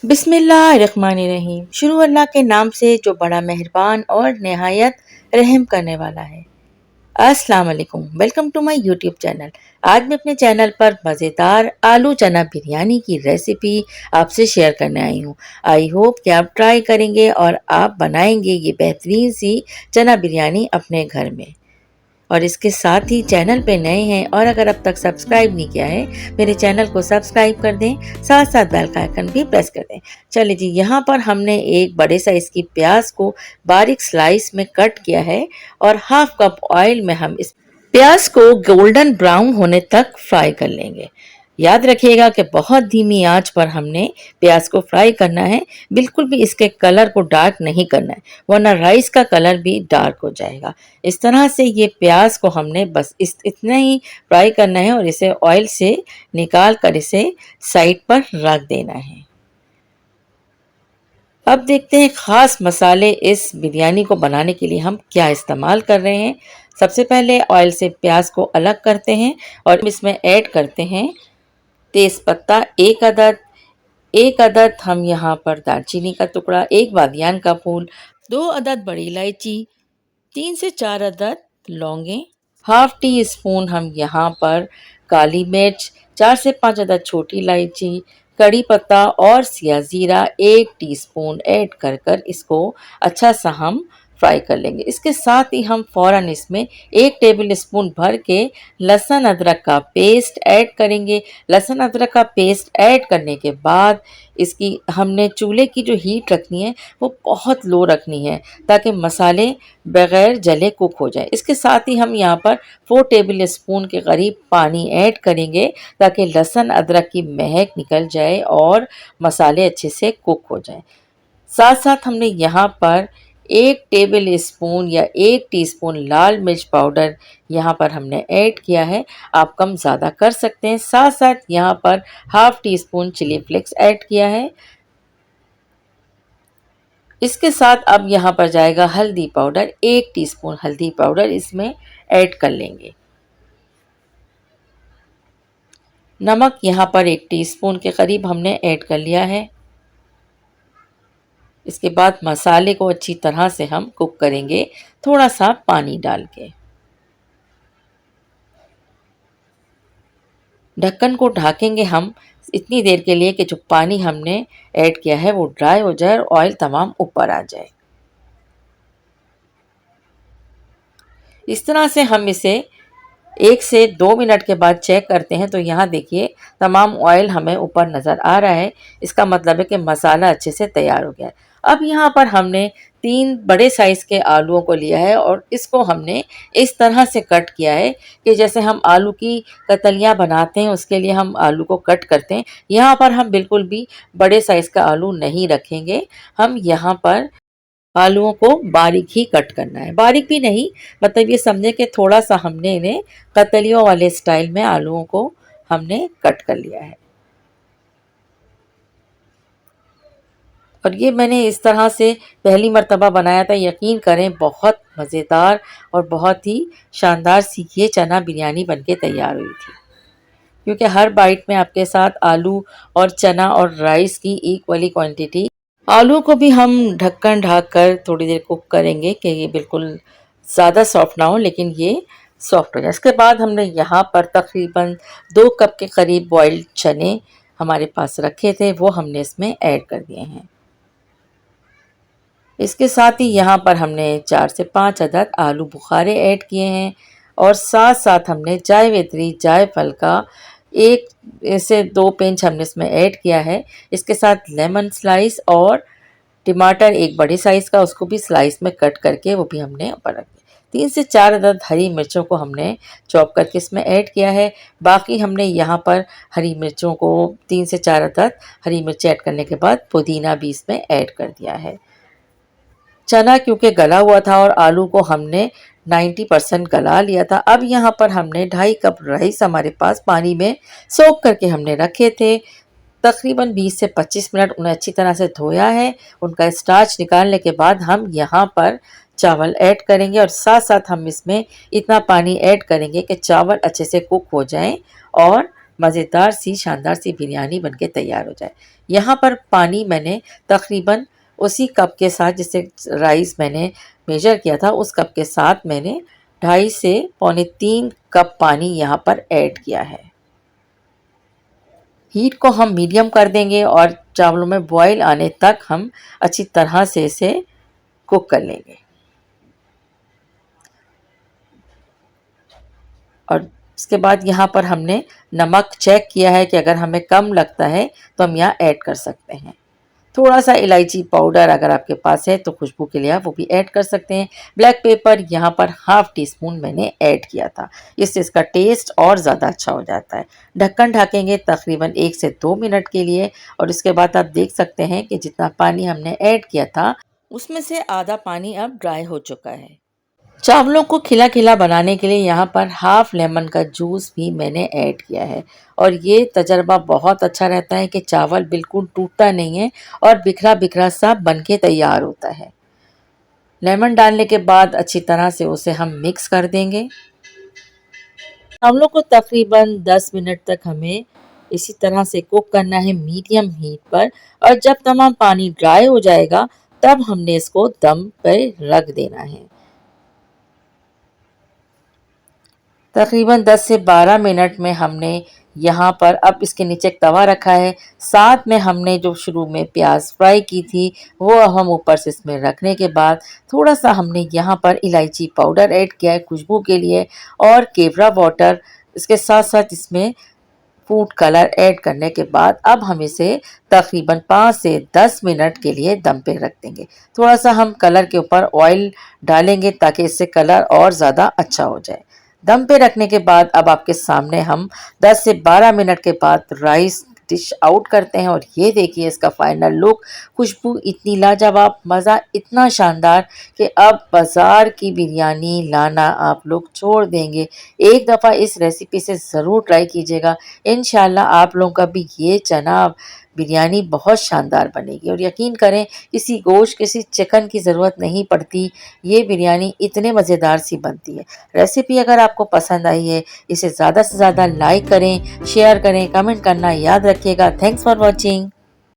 बिस्मिल्लाहिर्रहमानिर्रहीम। शुरू अल्लाह के नाम से जो बड़ा मेहरबान और नहायत रहम करने वाला है। अस्सलाम वालेकुम, welcome to my YouTube channel. आज मैं अपने चैनल पर मज़ेदार आलू चना बिरयानी की रेसिपी आपसे शेयर करने आई हूँ। आई होप कि आप ट्राई करेंगे और आप बनाएंगे ये बेहतरीन सी चना बिरयानी अपने घर में। और इसके साथ ही चैनल पे नए हैं और अगर अब तक सब्सक्राइब नहीं किया है मेरे चैनल को सब्सक्राइब कर दें, साथ साथ बेल का आइकन भी प्रेस कर दें। चलिए जी, यहाँ पर हमने एक बड़े साइज की प्याज को बारीक स्लाइस में कट किया है और हाफ कप ऑयल में हम इस प्याज को गोल्डन ब्राउन होने तक फ्राई कर लेंगे। याद रखिएगा कि बहुत धीमी आंच पर हमने प्याज को फ्राई करना है, बिल्कुल भी इसके कलर को डार्क नहीं करना है, वरना राइस का कलर भी डार्क हो जाएगा। इस तरह से ये प्याज को हमने बस इतना ही फ्राई करना है और इसे ऑयल से निकाल कर इसे साइड पर रख देना है। अब देखते हैं खास मसाले इस बिरयानी को बनाने के लिए हम क्या इस्तेमाल कर रहे हैं। सबसे पहले ऑयल से प्याज को अलग करते हैं और इसमें ऐड करते हैं तेज पत्ता एक अदद हम यहाँ पर दालचीनी का टुकड़ा, एक बादियान का फूल, 2 अदद बड़ी इलायची, 3 से 4 अदद लौंगे, हाफ टी स्पून हम यहाँ पर काली मिर्च, 4 से 5 अदद छोटी इलायची, कड़ी पत्ता और सिया ज़ीरा 1 टीस्पून ऐड कर कर इसको अच्छा सा हम फ्राई कर लेंगे। इसके साथ ही हम फ़ौरन इसमें 1 टेबल स्पून भर के लहसुन अदरक का पेस्ट ऐड करेंगे। लहसुन अदरक का पेस्ट ऐड करने के बाद इसकी हमने चूल्हे की जो हीट रखनी है वो बहुत लो रखनी है ताकि मसाले बगैर जले कुक हो जाए। इसके साथ ही हम यहाँ पर 4 टेबल स्पून के करीब पानी ऐड करेंगे ताकि लहसुन अदरक की महक निकल जाए और मसाले अच्छे से कुक हो जाए। साथ साथ हमने यहाँ पर 1 टेबल स्पून या 1 टीस्पून लाल मिर्च पाउडर यहाँ पर हमने ऐड किया है। आप कम ज़्यादा कर सकते हैं। साथ साथ यहाँ पर half teaspoon chilli flakes add किया है। इसके साथ अब यहाँ पर जाएगा हल्दी पाउडर, 1 टीस्पून हल्दी पाउडर इसमें ऐड कर लेंगे। नमक यहाँ पर 1 टीस्पून के करीब हमने ऐड कर लिया है। इसके बाद मसाले को अच्छी तरह से हम कुक करेंगे थोड़ा सा पानी डाल के। ढक्कन को ढकेंगे हम इतनी देर के लिए कि जो पानी हमने ऐड किया है वो ड्राई हो जाए और ऑयल तमाम ऊपर आ जाए। इस तरह से हम इसे 1 से 2 मिनट के बाद चेक करते हैं तो यहाँ देखिए तमाम ऑयल हमें ऊपर नज़र आ रहा है। इसका मतलब है कि मसाला अच्छे से तैयार हो गया है। अब यहाँ पर हमने 3 बड़े साइज़ के आलूओं को लिया है और इसको हमने इस तरह से कट किया है कि जैसे हम आलू की कतलियाँ बनाते हैं उसके लिए हम आलू को कट करते हैं। यहाँ पर हम बिल्कुल भी बड़े साइज़ का आलू नहीं रखेंगे। हम यहाँ पर आलूओं को बारीक ही कट करना है, बारीक भी नहीं, मतलब ये समझे कि थोड़ा सा हमने इन्हें कतलियों वाले स्टाइल में आलूओं को हमने कट कर लिया है। और ये मैंने इस तरह से पहली मर्तबा बनाया था। यकीन करें बहुत मज़ेदार और बहुत ही शानदार सी ये चना बिरयानी बनके तैयार हुई थी, क्योंकि हर बाइट में आपके साथ आलू और चना और राइस की इक्वली क्वांटिटी। आलू को भी हम ढक्कन ढक कर थोड़ी देर कुक करेंगे कि ये बिल्कुल ज़्यादा सॉफ्ट ना हो लेकिन ये सॉफ्ट हो जाए। इसके बाद हमने यहाँ पर तकरीबन 2 कप के करीब बॉइल्ड चने हमारे पास रखे थे वो हमने इसमें ऐड कर दिए हैं। इसके साथ ही यहाँ पर हमने 4 से 5 अदद आलू बुखारे ऐड किए हैं और साथ साथ हमने जावित्री जायफल का 1 से 2 पिंच हमने इसमें ऐड किया है। इसके साथ लेमन स्लाइस और टमाटर एक बड़े साइज़ का उसको भी स्लाइस में कट करके वो भी हमने ऊपर रख दिया। 3 से 4 अदद हरी मिर्चों को हमने चॉप करके इसमें ऐड किया है। बाकी हमने यहाँ पर हरी मिर्चों को 3 से 4 अदद हरी मिर्च ऐड करने के बाद पुदीना भी इसमें ऐड कर दिया है। चना क्योंकि गला हुआ था और आलू को हमने 90% गला लिया था। अब यहाँ पर हमने 2.5 कप राइस हमारे पास पानी में सोक करके हमने रखे थे। तकरीबन 20 से 25 मिनट उन्हें अच्छी तरह से धोया है। उनका स्टार्च निकालने के बाद हम यहाँ पर चावल ऐड करेंगे और साथ साथ हम इसमें इतना पानी ऐड करेंगे कि चावल अच्छे से कुक हो जाएं और मज़ेदार सी शानदार सी बिरयानी बनके तैयार हो जाए। यहाँ पर पानी मैंने तकरीबन उसी कप के साथ जिससे राइस मैंने मेजर किया था, उस कप के साथ मैंने 2.5 से पौने 3 कप पानी यहाँ पर ऐड किया है। हीट को हम मीडियम कर देंगे और चावलों में बॉईल आने तक हम अच्छी तरह से इसे कुक कर लेंगे। और उसके बाद यहाँ पर हमने नमक चेक किया है कि अगर हमें कम लगता है तो हम यहाँ ऐड कर सकते हैं। थोड़ा सा इलायची पाउडर अगर आपके पास है तो खुशबू के लिए आप वो भी ऐड कर सकते हैं। ब्लैक पेपर यहाँ पर हाफ टी स्पून मैंने ऐड किया था, इससे इसका टेस्ट और ज़्यादा अच्छा हो जाता है। ढक्कन ढकेंगे तकरीबन 1 से 2 मिनट के लिए और उसके बाद आप देख सकते हैं कि जितना पानी हमने ऐड किया था उसमें से आधा पानी अब ड्राई हो चुका है। चावलों को खिला खिला बनाने के लिए यहाँ पर हाफ लेमन का जूस भी मैंने ऐड किया है और ये तजर्बा बहुत अच्छा रहता है कि चावल बिल्कुल टूटता नहीं है और बिखरा बिखरा सा बनके तैयार होता है। लेमन डालने के बाद अच्छी तरह से उसे हम मिक्स कर देंगे। चावलों को तकरीबन 10 मिनट तक हमें इसी तरह से कुक करना है मीडियम हीट पर और जब तमाम पानी ड्राई हो जाएगा तब हमने इसको दम पर रख देना है। तकरीबन 10 से 12 मिनट में हमने यहाँ पर अब इसके नीचे एक तवा रखा है, साथ में हमने जो शुरू में प्याज फ्राई की थी वो हम ऊपर से इसमें रखने के बाद थोड़ा सा हमने यहाँ पर इलायची पाउडर ऐड किया है खुशबू के लिए और केवड़ा वाटर, इसके साथ साथ इसमें फूड कलर ऐड करने के बाद अब हम इसे तकरीबन 5 से 10 मिनट के लिए दम पे रख देंगे। थोड़ा सा हम कलर के ऊपर ऑयल डालेंगे ताकि इससे कलर और ज़्यादा अच्छा हो जाए। दम पे रखने के बाद अब आपके सामने हम 10 से 12 मिनट के बाद राइस डिश आउट करते हैं और ये देखिए इसका फाइनल लुक। खुशबू इतनी लाजवाब, मज़ा इतना शानदार कि अब बाज़ार की बिरयानी लाना आप लोग छोड़ देंगे। एक दफ़ा इस रेसिपी से ज़रूर ट्राई कीजिएगा, इंशाल्लाह आप लोगों का भी ये चना बिरयानी बहुत शानदार बनेगी और यकीन करें किसी गोश्त किसी चिकन की ज़रूरत नहीं पड़ती, ये बिरयानी इतने मज़ेदार सी बनती है। रेसिपी अगर आपको पसंद आई है इसे ज़्यादा से ज़्यादा लाइक करें, शेयर करें, कमेंट करना याद रखिएगा। Thanks for watching.